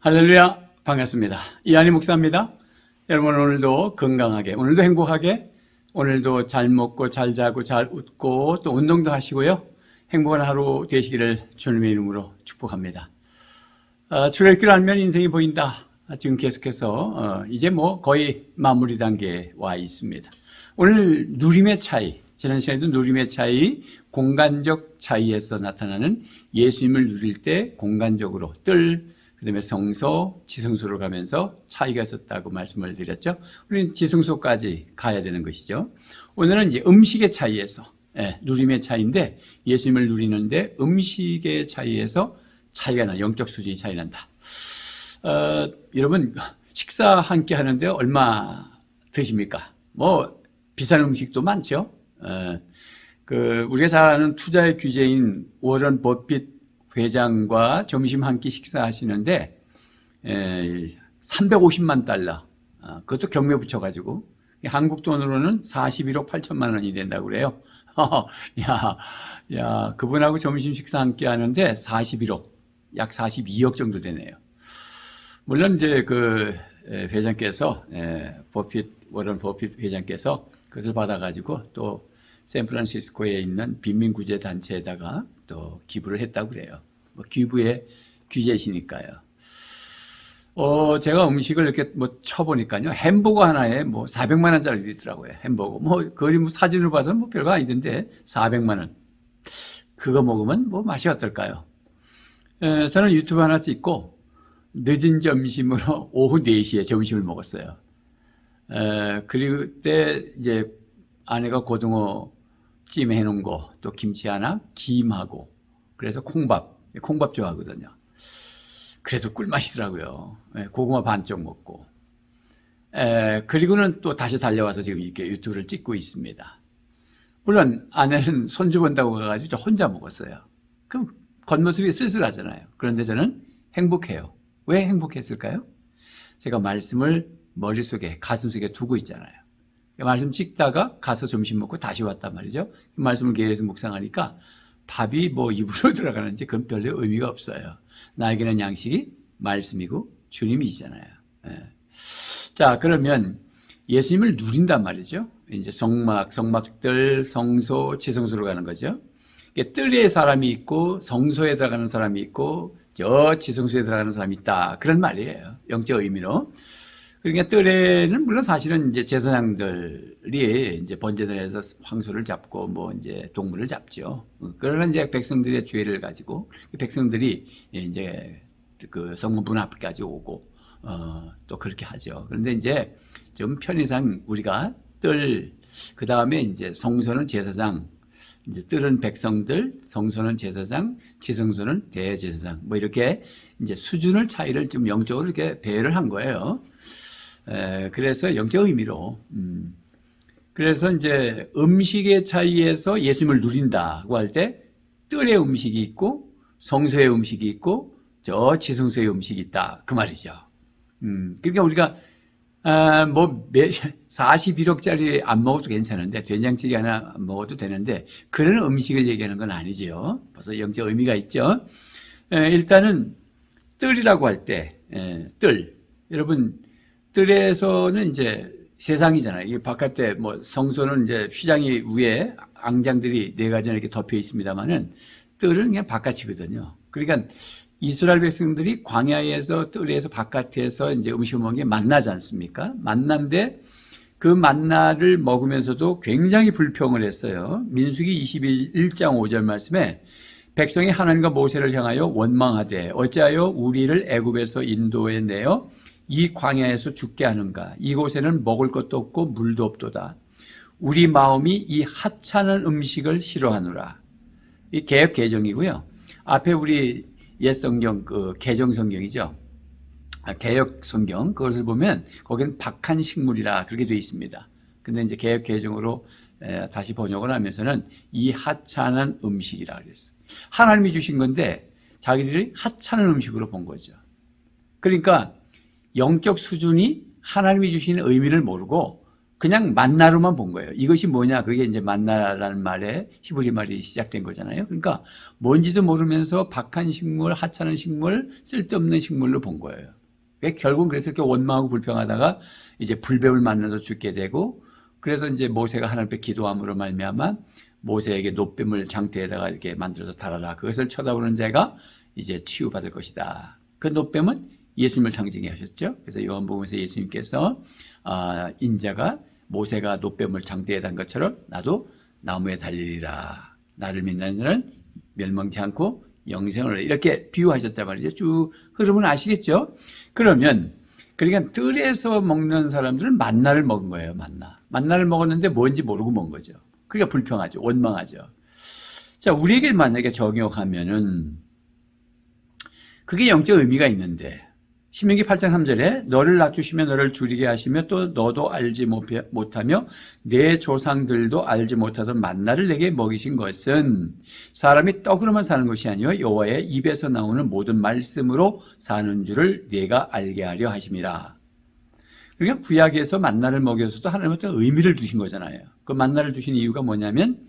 할렐루야, 반갑습니다. 이한희 목사입니다. 여러분, 오늘도 건강하게, 오늘도 행복하게, 오늘도 잘 먹고 잘 자고 잘 웃고 또 운동도 하시고요, 행복한 하루 되시기를 주님의 이름으로 축복합니다. 출애굽기를 알면 인생이 보인다. 지금 계속해서 이제 거의 마무리 단계에 와 있습니다. 오늘 누림의 차이, 지난 시간에도 누림의 차이, 공간적 차이에서 나타나는 예수님을 누릴 때 공간적으로 그 다음에 성소, 지성소로 가면서 차이가 있었다고 말씀을 드렸죠. 우리는 지성소까지 가야 되는 것이죠. 오늘은 이제 음식의 차이에서, 누림의 차이인데, 예수님을 누리는데 음식의 차이에서 차이가 나, 영적 수준이 차이 난다. 여러분, 식사 한 끼 하는데 얼마 드십니까? 비싼 음식도 많죠. 우리가 잘 아는 투자의 규제인 워런 버핏 회장과 점심 한 끼 식사하시는데 350만 달러, 그것도 경매 붙여가지고 한국 돈으로는 41억 8천만 원이 된다고 그래요. 그분하고 점심 식사 한 끼 하는데 41억, 약 42억 정도 되네요. 물론 이제 회장께서, 워런 버핏 회장께서 그것을 받아가지고 또 샌프란시스코에 있는 빈민구제단체에다가 또 기부를 했다고 그래요. 기부의 규제시니까요. 제가 음식을 이렇게 쳐보니까요, 햄버거 하나에 400만 원짜리도 있더라고요. 햄버거. 그림 사진을 봐서는 별거 아니던데, 400만 원. 그거 먹으면 맛이 어떨까요? 저는 유튜브 하나 찍고, 늦은 점심으로 오후 4시에 점심을 먹었어요. 그리고 그때 이제 아내가 고등어 찜 해놓은 거, 또 김치 하나, 김하고, 그래서 콩밥 좋아하거든요. 그래서 꿀맛이더라고요. 고구마 반쪽 먹고. 그리고는 또 다시 달려와서 지금 이렇게 유튜브를 찍고 있습니다. 물론 아내는 손주 본다고 가가지고 저 혼자 먹었어요. 그럼 겉모습이 쓸쓸하잖아요. 그런데 저는 행복해요. 왜 행복했을까요? 제가 말씀을 머릿속에, 가슴속에 두고 있잖아요. 말씀 찍다가 가서 점심 먹고 다시 왔단 말이죠. 말씀을 계속 묵상하니까 밥이 입으로 들어가는지 그건 별로 의미가 없어요. 나에게는 양식이 말씀이고 주님이시잖아요. 자, 그러면 예수님을 누린단 말이죠. 이제 성막들, 성소, 지성소로 가는 거죠. 뜰에 사람이 있고 성소에 들어가는 사람이 있고 저 지성소에 들어가는 사람이 있다. 그런 말이에요. 영적 의미로. 그러니까 뜰에는 물론 사실은 이제 제사장들이 이제 번제단에서 황소를 잡고 이제 동물을 잡죠. 그러나 이제 백성들의 죄를 가지고 백성들이 이제 성문 문 앞까지 오고 또 그렇게 하죠. 그런데 이제 좀 편의상 우리가 그 다음에 이제 성소는 제사장, 이제 뜰은 백성들, 성소는 제사장, 지성소는 대제사장, 이렇게 이제 수준을 차이를 좀 영적으로 이렇게 배열을 한 거예요. 그래서 영적 의미로, 그래서 이제 음식의 차이에서 예수님을 누린다고 할 때 뜰의 음식이 있고 성소의 음식이 있고 저 지성소의 음식이 있다 그 말이죠. 그러니까 우리가 41억짜리 안 먹어도 괜찮은데 된장찌개 하나 안 먹어도 되는데 그런 음식을 얘기하는 건 아니죠. 벌써 영적 의미가 있죠. 일단은 뜰이라고 할 때 여러분 뜰에서는 이제 세상이잖아요. 이게 바깥에 성소는 이제 휘장이 위에 앙장들이 4가지나 이렇게 덮여 있습니다만은 뜰은 그냥 바깥이거든요. 그러니까 이스라엘 백성들이 광야에서 뜰에서 바깥에서 이제 음식을 먹는 게 만나지 않습니까? 만나인데 그 만나를 먹으면서도 굉장히 불평을 했어요. 민수기 21장 5절 말씀에 백성이 하나님과 모세를 향하여 원망하되 어찌하여 우리를 애굽에서 인도해 내어 이 광야에서 죽게 하는가? 이곳에는 먹을 것도 없고 물도 없도다. 우리 마음이 이 하찮은 음식을 싫어하노라. 이 개역 개정이고요. 앞에 우리 옛 성경 개정 성경이죠. 개역 성경 그것을 보면 거기는 박한 식물이라 그렇게 되어 있습니다. 근데 이제 개역 개정으로 다시 번역을 하면서는 이 하찮은 음식이라 그랬어요. 하나님이 주신 건데 자기들이 하찮은 음식으로 본 거죠. 그러니까 영적 수준이 하나님이 주시는 의미를 모르고 그냥 만나로만 본 거예요. 이것이 뭐냐? 그게 이제 만나라는 말에 히브리 말이 시작된 거잖아요. 그러니까 뭔지도 모르면서 박한 식물, 하찮은 식물, 쓸데없는 식물로 본 거예요. 결국은 그래서 이렇게 원망하고 불평하다가 이제 불뱀을 만나서 죽게 되고, 그래서 이제 모세가 하나님 앞에 기도함으로 말미암아 모세에게 놋뱀을 장대에다가 이렇게 만들어서 달아라. 그것을 쳐다보는 자가 이제 치유받을 것이다. 그 놋뱀은 예수님을 상징해 하셨죠. 그래서 요한복음에서 예수님께서 인자가 모세가 놋뱀을 장대에 단 것처럼 나도 나무에 달리리라. 나를 믿는 자는 멸망치 않고 영생을 이렇게 비유하셨단 말이죠. 쭉 흐름은 아시겠죠? 그러면 그러니까 뜰에서 먹는 사람들은 만나를 먹은 거예요. 만나를 먹었는데 뭔지 모르고 먹은 거죠. 그러니까 불평하죠. 원망하죠. 자, 우리에게 만약에 적용하면은 그게 영적 의미가 있는데, 신명기 8장 3절에 너를 낮추시며 너를 줄이게 하시며 또 너도 알지 못하며 내 조상들도 알지 못하던 만나를 내게 먹이신 것은 사람이 떡으로만 사는 것이 아니요 여호와의 입에서 나오는 모든 말씀으로 사는 줄을 네가 알게 하려 하심이라. 그러니까 구약에서 만나를 먹여서도 하나님은 어떤 의미를 두신 거잖아요. 그 만나를 주신 이유가 뭐냐면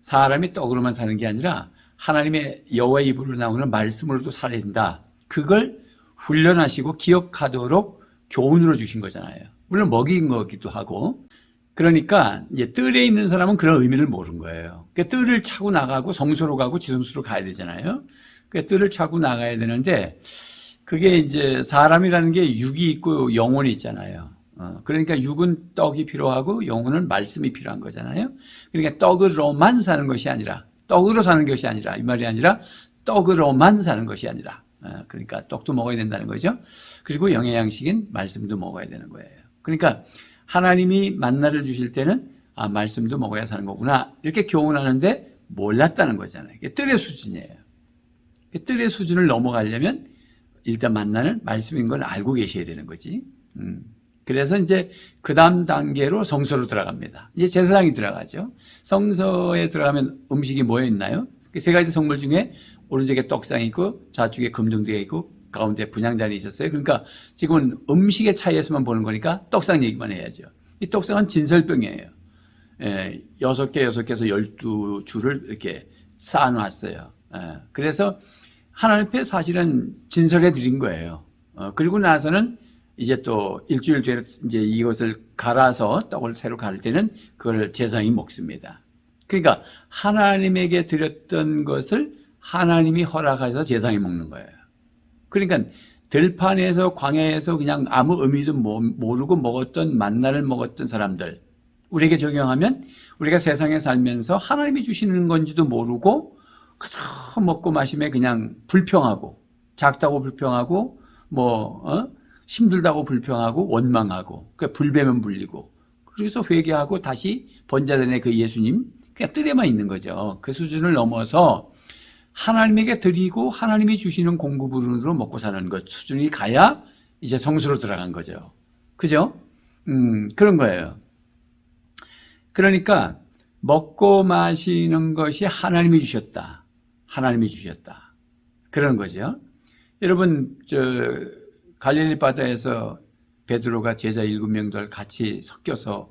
사람이 떡으로만 사는 게 아니라 하나님의 여호와의 입으로 나오는 말씀으로도 살아야 된다. 그걸 훈련하시고 기억하도록 교훈으로 주신 거잖아요. 물론 먹인 거기도 하고. 그러니까 이제 뜰에 있는 사람은 그런 의미를 모르는 거예요. 그러니까 뜰을 차고 나가고 성소로 가고 지성소로 가야 되잖아요. 그러니까 뜰을 차고 나가야 되는데 그게 이제 사람이라는 게 육이 있고 영혼이 있잖아요. 그러니까 육은 떡이 필요하고 영혼은 말씀이 필요한 거잖아요. 그러니까 떡으로만 사는 것이 아니라, 떡으로 사는 것이 아니라, 이 말이 아니라 떡으로만 사는 것이 아니라, 그러니까 떡도 먹어야 된다는 거죠. 그리고 영의 양식인 말씀도 먹어야 되는 거예요. 그러니까 하나님이 만나를 주실 때는 말씀도 먹어야 사는 거구나 이렇게 교훈하는데 몰랐다는 거잖아요. 이게 뜰의 수준이에요. 뜰의 수준을 넘어가려면 일단 만나는 말씀인 걸 알고 계셔야 되는 거지. 그래서 이제 그 다음 단계로 성소로 들어갑니다. 이제 제사장이 들어가죠. 성소에 들어가면 음식이 뭐에 있나요? 세 가지 성물 중에 오른쪽에 떡상이 있고 좌측에 금등대가 있고 가운데 분향단이 있었어요. 그러니까 지금은 음식의 차이에서만 보는 거니까 떡상 얘기만 해야죠. 이 떡상은 진설병이에요. 6개에서 12줄을 이렇게 쌓아놨어요. 그래서 하나님 앞에 사실은 진설해 드린 거예요. 그리고 나서는 이제 또 일주일 뒤에 이제 이것을 갈아서 떡을 새로 갈 때는 그걸 제사장이 먹습니다. 그러니까 하나님에게 드렸던 것을 하나님이 허락하셔서 제사장이 먹는 거예요. 그러니까 들판에서 광야에서 그냥 아무 의미도 모르고 먹었던 만나를 먹었던 사람들, 우리에게 적용하면 우리가 세상에 살면서 하나님이 주시는 건지도 모르고 그저 먹고 마시면 그냥 불평하고 작다고 불평하고 힘들다고 불평하고 원망하고 불배면 불리고 그래서 회개하고 다시 번자된의 그 예수님 그냥 뜰에만 있는 거죠. 그 수준을 넘어서 하나님에게 드리고 하나님이 주시는 공급으로 먹고 사는 것 수준이 가야 이제 성수로 들어간 거죠. 그죠? 그런 거예요. 그러니까 먹고 마시는 것이 하나님이 주셨다. 하나님이 주셨다. 그런 거죠. 여러분 갈릴리 바다에서 베드로가 제자 7명들 같이 섞여서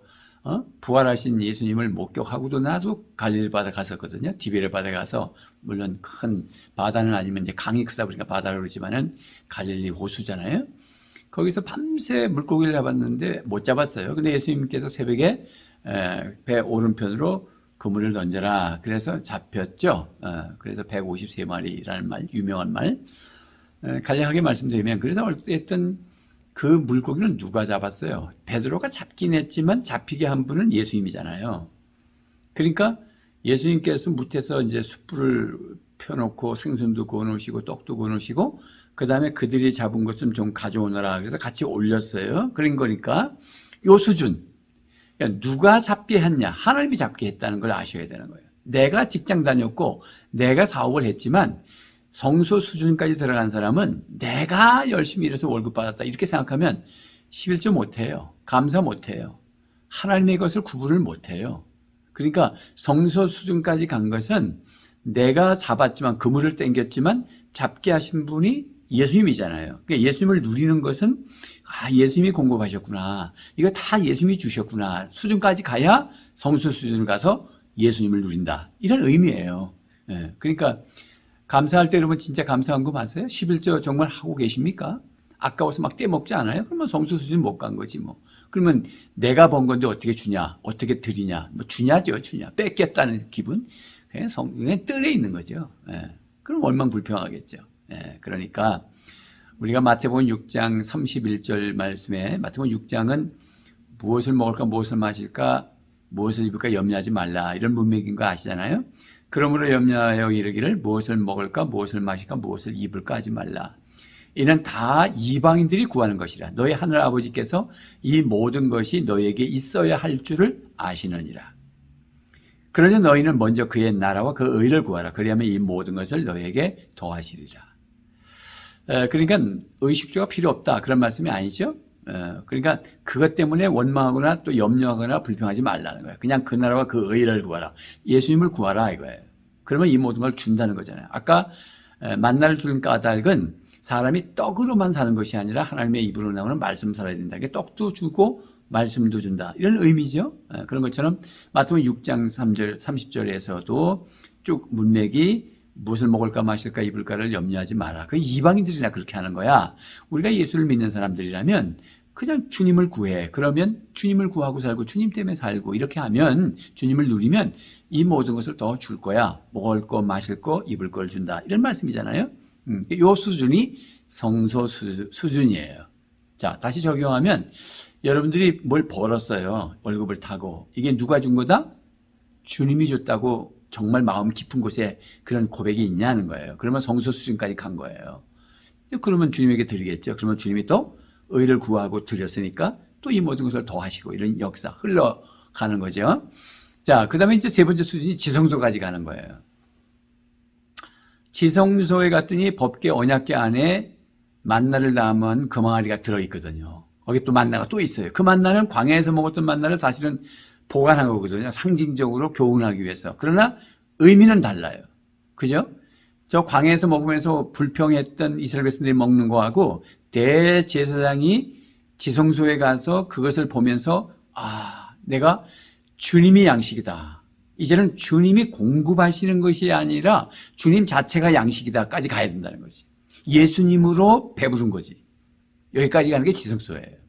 부활하신 예수님을 목격하고도 나서 갈릴리 바다 갔었거든요. 디베레 바다에 가서 물론 큰 바다는 아니면 이제 강이 크다 보니까 바다라고 그러지만은 갈릴리 호수잖아요. 거기서 밤새 물고기를 잡았는데 못 잡았어요. 근데 예수님께서 새벽에 배 오른편으로 그물을 던져라. 그래서 잡혔죠. 그래서 153마리라는 말, 유명한 말. 간략하게 말씀드리면 그래서 어쨌든 그 물고기는 누가 잡았어요? 베드로가 잡긴 했지만 잡히게 한 분은 예수님이잖아요. 그러니까 예수님께서 무태서 이제 숯불을 펴놓고 생선도 구워놓으시고 떡도 구워놓으시고 그 다음에 그들이 잡은 것 좀 가져오너라. 그래서 같이 올렸어요. 그런 거니까 요 수준. 그러니까 누가 잡게 했냐? 하나님이 잡게 했다는 걸 아셔야 되는 거예요. 내가 직장 다녔고 내가 사업을 했지만 성소 수준까지 들어간 사람은 내가 열심히 일해서 월급 받았다 이렇게 생각하면 11조 못해요. 감사 못해요. 하나님의 것을 구분을 못해요. 그러니까 성소 수준까지 간 것은 내가 잡았지만 그물을 땡겼지만 잡게 하신 분이 예수님이잖아요. 그러니까 예수님을 누리는 것은 예수님이 공급하셨구나. 이거 다 예수님이 주셨구나. 수준까지 가야 성수 수준을 가서 예수님을 누린다. 이런 의미예요. 예, 그러니까 감사할 때 여러분 진짜 감사한 거 맞아요? 11조 정말 하고 계십니까? 아까워서 막 떼먹지 않아요? 그러면 성수 수준 못 간 거지 뭐. 그러면 내가 번 건데 어떻게 주냐? 어떻게 드리냐? 뭐 주냐죠, 주냐. 뺏겠다는 기분? 그냥 뜰에 있는 거죠. 예, 그럼 얼마나 불평하겠죠. 예, 그러니까 우리가 마태복음 6장 31절 말씀에 마태복음 6장은 무엇을 먹을까 무엇을 마실까 무엇을 입을까 염려하지 말라 이런 문맥인 거 아시잖아요. 그러므로 염려하여 이르기를 무엇을 먹을까 무엇을 마실까 무엇을 입을까 하지 말라. 이는 다 이방인들이 구하는 것이라. 너희 하늘 아버지께서 이 모든 것이 너에게 있어야 할 줄을 아시느니라. 그러니 너희는 먼저 그의 나라와 그 의를 구하라. 그리하면 이 모든 것을 너에게 더하시리라. 그러니까 의식주가 필요 없다 그런 말씀이 아니죠. 그러니까 그것 때문에 원망하거나 또 염려하거나 불평하지 말라는 거예요. 그냥 그 나라와 그 의를 구하라. 예수님을 구하라 이거예요. 그러면 이 모든 걸 준다는 거잖아요. 아까 만나를 주는 까닭은 사람이 떡으로만 사는 것이 아니라 하나님의 입으로 나오는 말씀 살아야 된다. 떡도 주고 말씀도 준다. 이런 의미죠. 그런 것처럼 마태복음 6장 3절, 30절에서도 쭉 문맥이 무엇을 먹을까 마실까 입을까를 염려하지 마라. 그 이방인들이나 그렇게 하는 거야. 우리가 예수를 믿는 사람들이라면 그냥 주님을 구해. 그러면 주님을 구하고 살고 주님 때문에 살고 이렇게 하면 주님을 누리면 이 모든 것을 더 줄 거야. 먹을 거 마실 거 입을 걸 준다. 이런 말씀이잖아요. 이 수준이 성소 수준이에요. 자, 다시 적용하면 여러분들이 뭘 벌었어요. 월급을 타고. 이게 누가 준 거다? 주님이 줬다고 정말 마음 깊은 곳에 그런 고백이 있냐는 거예요. 그러면 성소 수준까지 간 거예요. 그러면 주님에게 드리겠죠. 그러면 주님이 또 의를 구하고 드렸으니까 또 이 모든 것을 더하시고 이런 역사 흘러가는 거죠. 자, 그 다음에 이제 세 번째 수준이 지성소까지 가는 거예요. 지성소에 갔더니 법궤 언약궤 안에 만나를 담은 금항아리가 들어있거든요. 거기 또 만나가 또 있어요. 그 만나는 광야에서 먹었던 만나를 사실은 보관한 거거든요. 상징적으로 교훈하기 위해서. 그러나 의미는 달라요. 그죠? 저 광야에서 먹으면서 불평했던 이스라엘 백성들이 먹는 거하고 대제사장이 지성소에 가서 그것을 보면서 내가 주님이 양식이다. 이제는 주님이 공급하시는 것이 아니라 주님 자체가 양식이다까지 가야 된다는 거지. 예수님으로 배부른 거지. 여기까지 가는 게 지성소예요.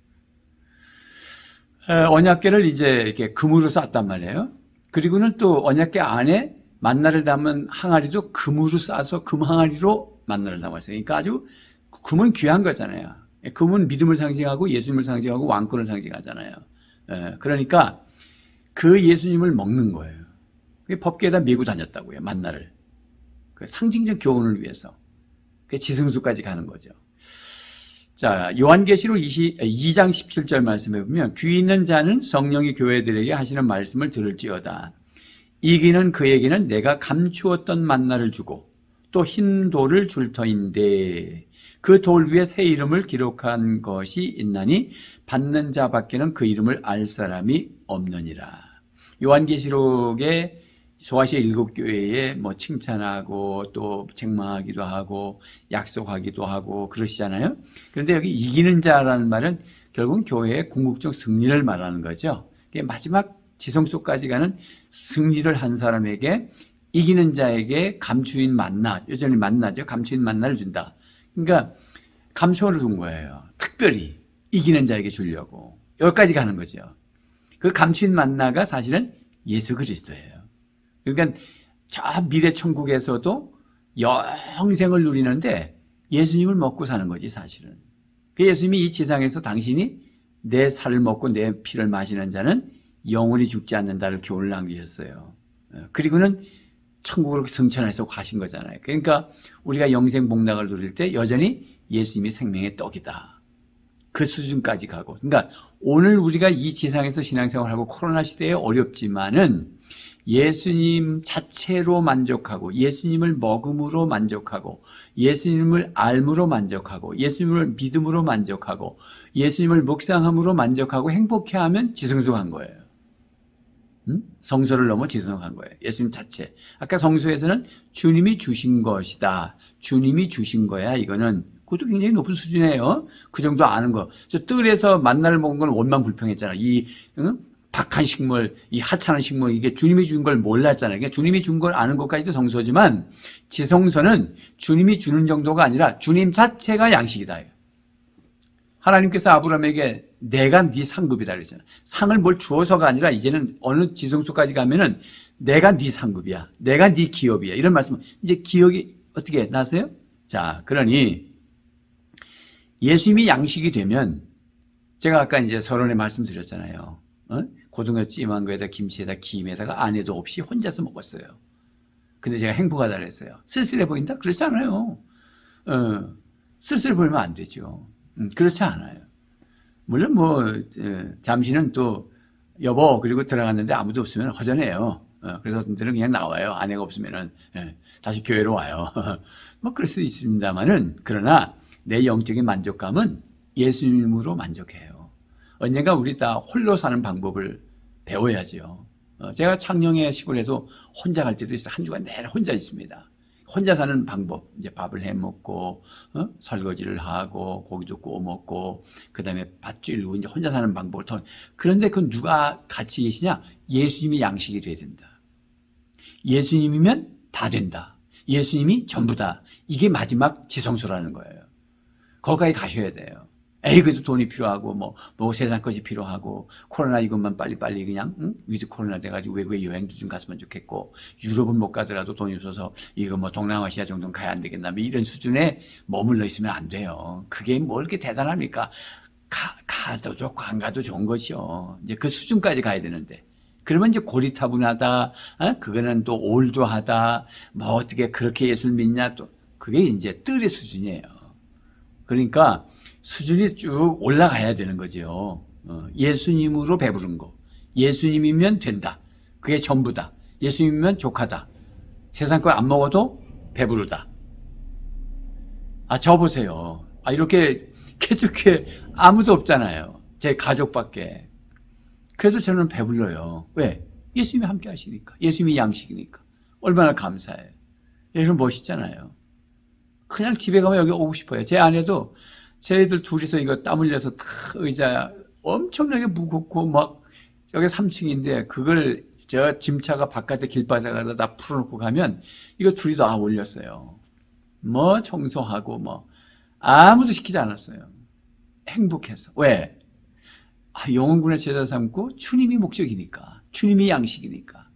언약궤를 이제 이렇게 금으로 쌌단 말이에요. 그리고는 또 언약궤 안에 만나를 담은 항아리도 금으로 싸서 금 항아리로 만나를 담았어요. 그러니까 아주 금은 귀한 거잖아요. 금은 믿음을 상징하고 예수님을 상징하고 왕권을 상징하잖아요. 그러니까 그 예수님을 먹는 거예요. 법궤에다 메고 다녔다고요. 만나를. 그 상징적 교훈을 위해서. 그 지성소까지 가는 거죠. 자, 요한계시록 2장 17절 말씀해 보면 귀 있는 자는 성령이 교회들에게 하시는 말씀을 들을지어다. 이기는 그에게는 내가 감추었던 만나를 주고 또 흰 돌을 줄 터인데 그 돌 위에 새 이름을 기록한 것이 있나니 받는 자밖에는 그 이름을 알 사람이 없느니라. 요한계시록에 소아시아 7교회에 뭐 칭찬하고 또 책망하기도 하고 약속하기도 하고 그러시잖아요. 그런데 여기 이기는 자라는 말은 결국은 교회의 궁극적 승리를 말하는 거죠. 마지막 지성소까지 가는 승리를 한 사람에게 이기는 자에게 감추인 만나, 여전히 만나죠. 감추인 만나를 준다. 그러니까 감춰를 둔 거예요. 특별히 이기는 자에게 주려고. 여기까지 가는 거죠. 그 감추인 만나가 사실은 예수 그리스도예요. 그러니까 저 미래 천국에서도 영생을 누리는데 예수님을 먹고 사는 거지 사실은. 그 예수님이 이 지상에서 당신이 내 살을 먹고 내 피를 마시는 자는 영원히 죽지 않는다를 교훈을 남기셨어요. 그리고는 천국으로 승천해서 가신 거잖아요. 그러니까 우리가 영생 복락을 누릴 때 여전히 예수님이 생명의 떡이다. 그 수준까지 가고. 그러니까 오늘 우리가 이 지상에서 신앙생활하고 코로나 시대에 어렵지만은 예수님 자체로 만족하고 예수님을 먹음으로 만족하고 예수님을 알므로 만족하고 예수님을 믿음으로 만족하고 예수님을 묵상함으로 만족하고 행복해하면 지성소한 거예요. 성소를 넘어 지성한 거예요. 예수님 자체. 아까 성소에서는 주님이 주신 것이다. 주님이 주신 거야. 이거는 그것도 굉장히 높은 수준이에요. 그 정도 아는 거. 저 뜰에서 만나를 먹은 건 원망불평했잖아. 이 응? 박한 식물, 이 하찮은 식물, 이게 주님이 준 걸 몰랐잖아요. 그러니까 주님이 준 걸 아는 것까지도 성소지만 지성소는 주님이 주는 정도가 아니라 주님 자체가 양식이다. 하나님께서 아브라함에게 내가 네 상급이다 그랬잖아. 상을 뭘 주어서가 아니라 이제는 어느 지성소까지 가면은 내가 네 상급이야. 내가 네 기업이야. 이런 말씀. 이제 기억이 어떻게 나세요? 자, 그러니 예수님이 양식이 되면 제가 아까 이제 서론에 말씀드렸잖아요. 고등어 찜한 거에다 김치에다 김에다가 아내도 없이 혼자서 먹었어요. 근데 제가 행복하다 그랬어요. 쓸쓸해 보인다? 그렇지 않아요. 쓸쓸해 보이면 안 되죠. 그렇지 않아요. 물론 뭐 잠시는 또 여보 그리고 들어갔는데 아무도 없으면 허전해요. 그래서 어떤 들은 그냥 나와요. 아내가 없으면은 다시 교회로 와요. 뭐 그럴 수도 있습니다만은 그러나 내 영적인 만족감은 예수님으로 만족해요. 언젠가 우리 다 홀로 사는 방법을 배워야죠. 제가 창녕의 시골에도 혼자 갈 때도 있어요. 한 주간 내내 혼자 있습니다. 혼자 사는 방법, 이제 밥을 해 먹고, 설거지를 하고, 고기도 구워 먹고, 그 다음에 밭 일고, 이제 혼자 사는 방법을 통해. 그런데 그건 누가 같이 계시냐? 예수님이 양식이 돼야 된다. 예수님이면 다 된다. 예수님이 전부다. 이게 마지막 지성소라는 거예요. 거기까지 가셔야 돼요. 에이, 그래도 돈이 필요하고, 뭐 세상 것이 필요하고, 코로나 이것만 빨리빨리 그냥, 위드 코로나 돼가지고 외국에 여행도 좀 갔으면 좋겠고, 유럽은 못 가더라도 돈이 없어서 이거 뭐 동남아시아 정도는 가야 안 되겠나, 뭐 이런 수준에 머물러 있으면 안 돼요. 그게 뭐 이렇게 대단합니까? 가도 좋고, 안 가도 좋은 것이요. 이제 그 수준까지 가야 되는데. 그러면 이제 고리타분하다, 그거는 또 올드하다, 뭐 어떻게 그렇게 예술 믿냐, 또, 그게 이제 뜰의 수준이에요. 그러니까, 수준이 쭉 올라가야 되는 거죠. 예수님으로 배부른 거. 예수님이면 된다. 그게 전부다. 예수님이면 족하다. 세상 거 안 먹어도 배부르다. 저 보세요. 이렇게 쾌적해 아무도 없잖아요. 제 가족밖에. 그래도 저는 배불러요. 왜? 예수님이 함께 하시니까. 예수님이 양식이니까. 얼마나 감사해요. 여러분 멋있잖아요. 그냥 집에 가면 여기 오고 싶어요. 제 아내도 저희들 둘이서 이거 땀 흘려서 다 의자 엄청나게 무겁고 막 여기 3층인데 그걸 저 짐차가 바깥에 길바닥에다 다 풀어놓고 가면 이거 둘이 다 올렸어요. 뭐 청소하고 뭐 아무도 시키지 않았어요. 행복해서. 왜? 영혼군의 제자 삼고 주님이 목적이니까. 주님이 양식이니까.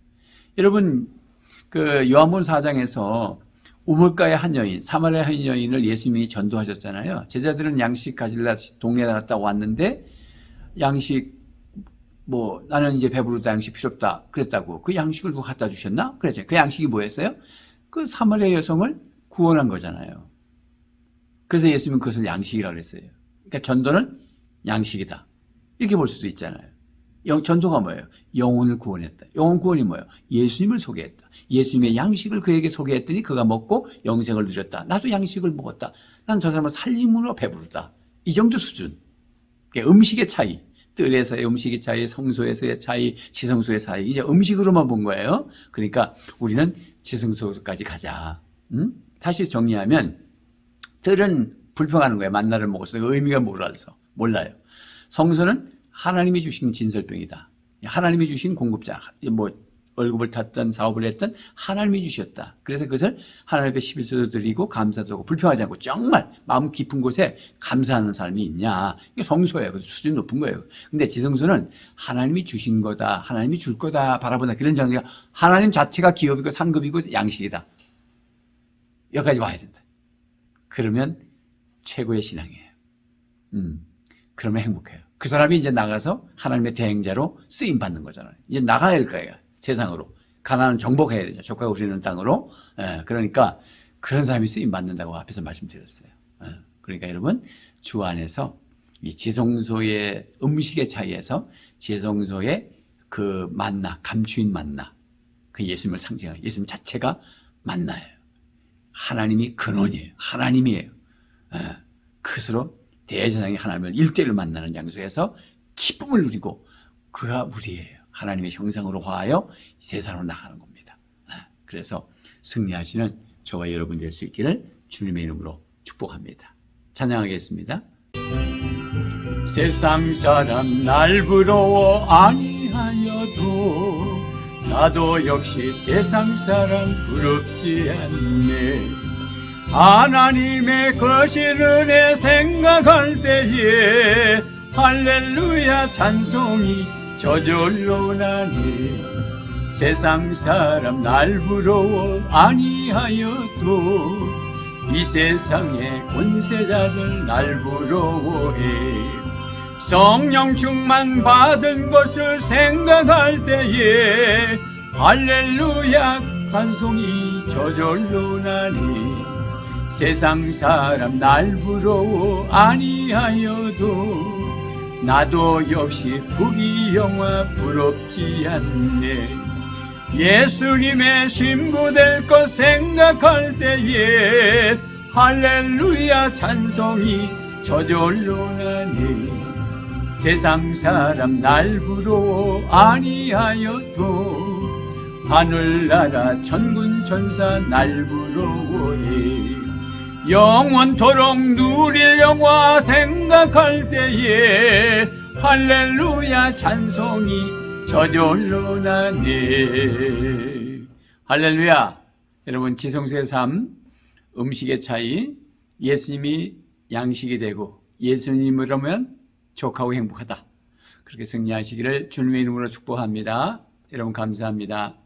여러분 그 요한복음 4장에서 우물가의 한 여인, 사마리아 한 여인을 예수님이 전도하셨잖아요. 제자들은 양식 가질라 동네에 갔다 왔는데 양식 나는 이제 배부르다 양식 필요 없다 그랬다고. 그 양식을 누가 갖다 주셨나? 그랬죠. 그 양식이 뭐였어요? 그 사마리아 여성을 구원한 거잖아요. 그래서 예수님은 그것을 양식이라고 그랬어요. 그러니까 전도는 양식이다. 이렇게 볼 수도 있잖아요. 전도가 뭐예요? 영혼을 구원했다. 영혼 구원이 뭐예요? 예수님을 소개했다. 예수님의 양식을 그에게 소개했더니 그가 먹고 영생을 누렸다. 나도 양식을 먹었다. 난 저 사람을 살림으로 배부르다. 이 정도 수준. 음식의 차이. 뜰에서의 음식의 차이, 성소에서의 차이, 지성소의 차이. 이제 음식으로만 본 거예요. 그러니까 우리는 지성소까지 가자. 다시 정리하면 뜰은 불평하는 거예요. 만나를 먹었어. 그 의미가 몰라요. 성소는 하나님이 주신 진설병이다. 하나님이 주신 공급자, 월급을 탔던 사업을 했던 하나님이 주셨다. 그래서 그것을 하나님 앞에 11조도 드리고 감사도 하고 불평하지 않고 정말 마음 깊은 곳에 감사하는 사람이 있냐. 이게 성소예요. 그래서 수준이 높은 거예요. 근데 지성소는 하나님이 주신 거다. 하나님이 줄 거다. 바라본다. 그런 정도가 하나님 자체가 기업이고 상급이고 양식이다. 여기까지 와야 된다. 그러면 최고의 신앙이에요. 그러면 행복해요. 그 사람이 이제 나가서 하나님의 대행자로 쓰임 받는 거잖아요. 이제 나가야 할 거예요. 세상으로. 가나안은 정복해야 되죠. 족하고 우리는 땅으로. 그러니까 그런 사람이 쓰임 받는다고 앞에서 말씀드렸어요. 그러니까 여러분 주 안에서 이 지성소의 음식의 차이에서 지성소의 그 만나, 감추인 만나, 그 예수님을 상징하는 예수님 자체가 만나예요. 하나님이 근원이에요. 하나님이에요. 그것으로 대제사장이 하나님을 1대1로 만나는 장소에서 기쁨을 누리고 그가 우리예요. 하나님의 형상으로 화하여 세상으로 나가는 겁니다. 그래서 승리하시는 저와 여러분 될 수 있기를 주님의 이름으로 축복합니다. 찬양하겠습니다. 세상 사람 날 부러워 아니하여도 나도 역시 세상 사람 부럽지 않네. 하나님의 거실 은혜 생각할 때에 할렐루야 찬송이 저절로 나네. 세상 사람 날 부러워 아니하여도 이 세상의 권세자들 날 부러워해. 성령 충만 받은 것을 생각할 때에 할렐루야 찬송이 저절로 나네. 세상 사람 날 부러워 아니하여도 나도 역시 부귀영화 부럽지 않네. 예수님의 신부 될 것 생각할 때에 할렐루야 찬송이 저절로 나네. 세상 사람 날 부러워 아니하여도 하늘나라 천군 천사 날 부러워해. 영원토록 누릴 영화 생각할 때에 할렐루야 찬송이 저절로 나네. 할렐루야. 여러분, 지성수의 삶, 음식의 차이, 예수님이 양식이 되고 예수님으로면 족하고 행복하다. 그렇게 승리하시기를 주님의 이름으로 축복합니다. 여러분 감사합니다.